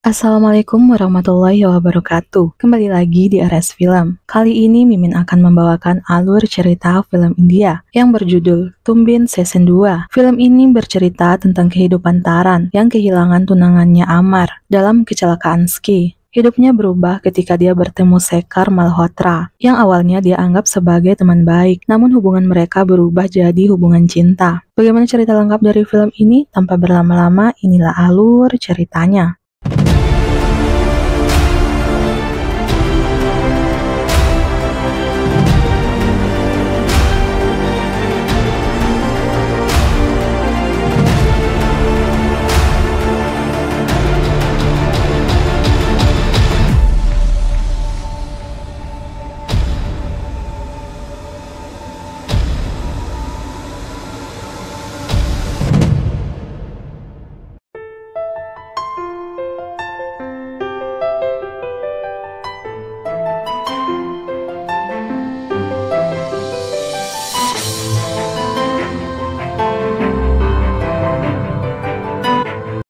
Assalamualaikum warahmatullahi wabarakatuh. Kembali lagi di RS Film. Kali ini Mimin akan membawakan alur cerita film India yang berjudul Tumbin Season 2. Film ini bercerita tentang kehidupan Taran yang kehilangan tunangannya Amar dalam kecelakaan ski. Hidupnya berubah ketika dia bertemu Sekar Malhotra yang awalnya dia anggap sebagai teman baik, namun hubungan mereka berubah jadi hubungan cinta. Bagaimana cerita lengkap dari film ini? Tanpa berlama-lama, inilah alur ceritanya.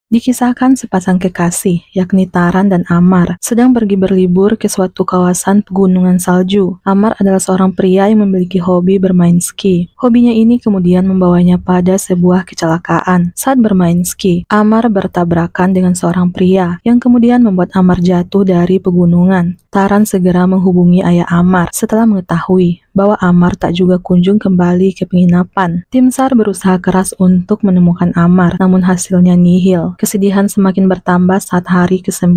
Dikisahkan sepasang kekasih, yakni Taran dan Amar, sedang pergi berlibur ke suatu kawasan pegunungan salju. Amar adalah seorang pria yang memiliki hobi bermain ski. Hobinya ini kemudian membawanya pada sebuah kecelakaan. Saat bermain ski, Amar bertabrakan dengan seorang pria yang kemudian membuat Amar jatuh dari pegunungan. Taran segera menghubungi ayah Amar setelah mengetahui bahwa Amar tak juga kunjung kembali ke penginapan. Tim SAR berusaha keras untuk menemukan Amar, namun hasilnya nihil. Kesedihan semakin bertambah saat hari ke-9.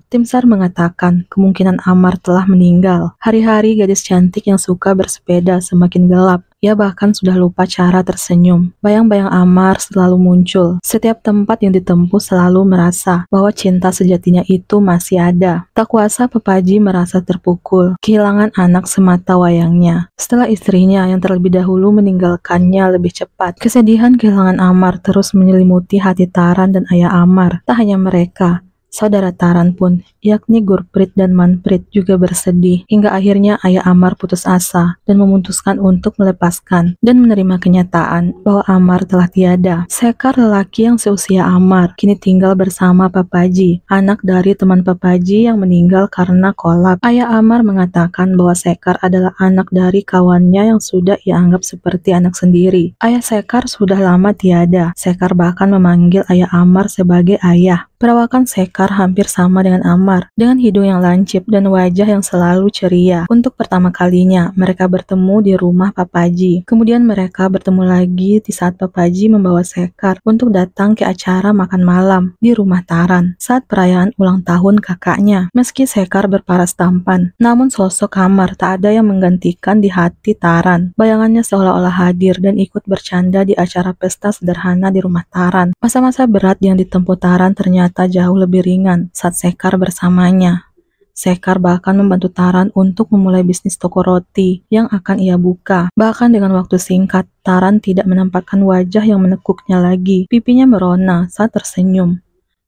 Tim SAR mengatakan kemungkinan Amar telah meninggal. Hari-hari gadis cantik yang suka bersepeda semakin gelap. Ia bahkan sudah lupa cara tersenyum. Bayang-bayang Amar selalu muncul. Setiap tempat yang ditempuh selalu merasa bahwa cinta sejatinya itu masih ada. Tak kuasa Pepaji merasa terpukul, kehilangan anak semata wayangnya. Setelah istrinya yang terlebih dahulu meninggalkannya lebih cepat, kesedihan kehilangan Amar terus menyelimuti hati Taran dan ayah Amar. Tak hanya mereka, saudara Taran pun, yakni Gurprit dan Manprit juga bersedih, hingga akhirnya ayah Amar putus asa dan memutuskan untuk melepaskan dan menerima kenyataan bahwa Amar telah tiada. Sekar, lelaki yang seusia Amar, kini tinggal bersama Papaji, anak dari teman Papaji yang meninggal karena kolap. Ayah Amar mengatakan bahwa Sekar adalah anak dari kawannya yang sudah ia anggap seperti anak sendiri. Ayah Sekar sudah lama tiada. Sekar bahkan memanggil ayah Amar sebagai ayah. Perawakan Sekar hampir sama dengan Amar, dengan hidung yang lancip dan wajah yang selalu ceria. Untuk pertama kalinya, mereka bertemu di rumah Papaji. Kemudian mereka bertemu lagi di saat Papaji membawa Sekar untuk datang ke acara makan malam di rumah Taran saat perayaan ulang tahun kakaknya. Meski Sekar berparas tampan, namun sosok Amar tak ada yang menggantikan di hati Taran. Bayangannya seolah-olah hadir dan ikut bercanda di acara pesta sederhana di rumah Taran. Masa-masa berat yang ditempuh Taran ternyata jauh lebih ringan saat Sekar bersamanya. Sekar bahkan membantu Taran untuk memulai bisnis toko roti yang akan ia buka. Bahkan dengan waktu singkat, Taran tidak menampakkan wajah yang menekuknya lagi. Pipinya merona saat tersenyum.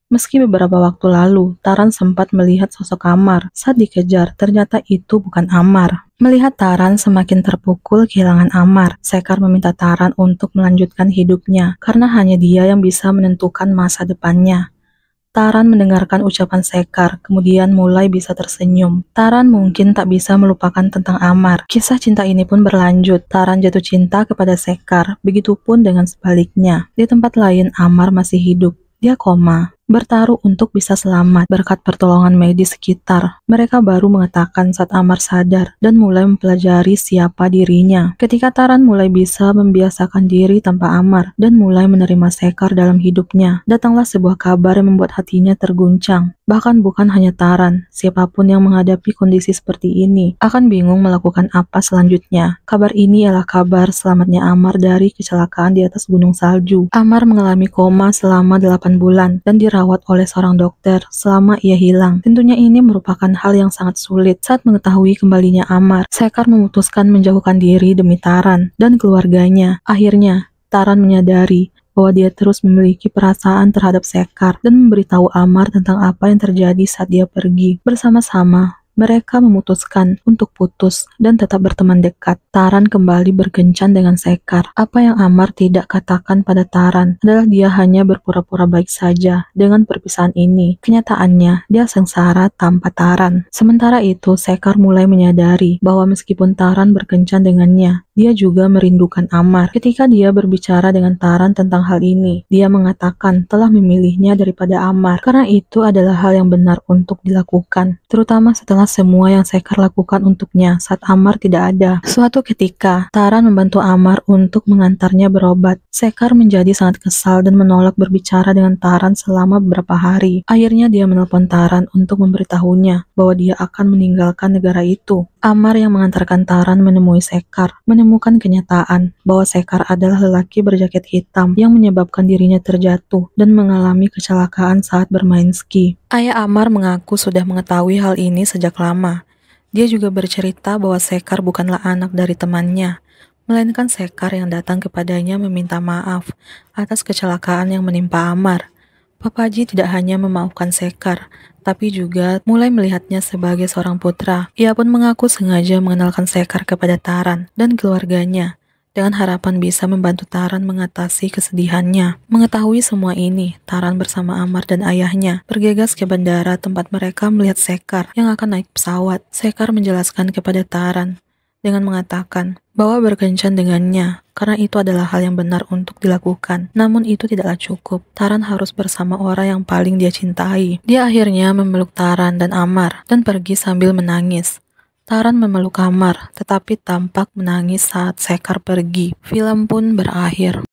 Meski beberapa waktu lalu, Taran sempat melihat sosok Amar. Saat dikejar, ternyata itu bukan Amar. Melihat Taran semakin terpukul kehilangan Amar, Sekar meminta Taran untuk melanjutkan hidupnya, karena hanya dia yang bisa menentukan masa depannya. Taran mendengarkan ucapan Sekar, kemudian mulai bisa tersenyum. Taran mungkin tak bisa melupakan tentang Amar. Kisah cinta ini pun berlanjut. Taran jatuh cinta kepada Sekar, begitupun dengan sebaliknya. Di tempat lain, Amar masih hidup. Dia koma, bertaruh untuk bisa selamat berkat pertolongan medis sekitar. Mereka baru mengatakan saat Amar sadar dan mulai mempelajari siapa dirinya. Ketika Taran mulai bisa membiasakan diri tanpa Amar dan mulai menerima Sekar dalam hidupnya, datanglah sebuah kabar yang membuat hatinya terguncang. Bahkan bukan hanya Taran, siapapun yang menghadapi kondisi seperti ini akan bingung melakukan apa selanjutnya. Kabar ini ialah kabar selamatnya Amar dari kecelakaan di atas gunung salju. Amar mengalami koma selama 8 bulan dan dirawat oleh seorang dokter selama ia hilang. Tentunya ini merupakan hal yang sangat sulit. Saat mengetahui kembalinya Amar, Sekar memutuskan menjauhkan diri demi Taran dan keluarganya. Akhirnya, Taran menyadari bahwa dia terus memiliki perasaan terhadap Sekar dan memberitahu Amar tentang apa yang terjadi saat dia pergi. Bersama-sama, Mereka memutuskan untuk putus dan tetap berteman dekat. Taran kembali berkencan dengan Sekar. Apa yang Amar tidak katakan pada Taran adalah dia hanya berpura-pura baik saja dengan perpisahan ini. Kenyataannya, dia sengsara tanpa Taran. Sementara itu, Sekar mulai menyadari bahwa meskipun Taran berkencan dengannya, dia juga merindukan Amar. Ketika dia berbicara dengan Taran tentang hal ini, dia mengatakan telah memilihnya daripada Amar, karena itu adalah hal yang benar untuk dilakukan, terutama setelah semua yang Sekar lakukan untuknya saat Amar tidak ada. Suatu ketika, Taran membantu Amar untuk mengantarnya berobat. Sekar menjadi sangat kesal dan menolak berbicara dengan Taran selama beberapa hari. Akhirnya dia menelpon Taran untuk memberitahunya bahwa dia akan meninggalkan negara itu. Amar yang mengantarkan Taran menemui Sekar, menemukan kenyataan bahwa Sekar adalah lelaki berjaket hitam yang menyebabkan dirinya terjatuh dan mengalami kecelakaan saat bermain ski. Ayah Amar mengaku sudah mengetahui hal ini sejak lama. Dia juga bercerita bahwa Sekar bukanlah anak dari temannya, melainkan Sekar yang datang kepadanya meminta maaf atas kecelakaan yang menimpa Amar. Papaji tidak hanya memaafkan Sekar, tapi juga mulai melihatnya sebagai seorang putra. Ia pun mengaku sengaja mengenalkan Sekar kepada Taran dan keluarganya, dengan harapan bisa membantu Taran mengatasi kesedihannya. Mengetahui semua ini, Taran bersama Amar dan ayahnya bergegas ke bandara tempat mereka melihat Sekar yang akan naik pesawat. Sekar menjelaskan kepada Taran dengan mengatakan bahwa berkencan dengannya karena itu adalah hal yang benar untuk dilakukan. Namun itu tidaklah cukup. Taran harus bersama orang yang paling dia cintai. Dia akhirnya memeluk Taran dan Amar dan pergi sambil menangis. Taran memeluk Amar, tetapi tampak menangis saat Sekar pergi. Film pun berakhir.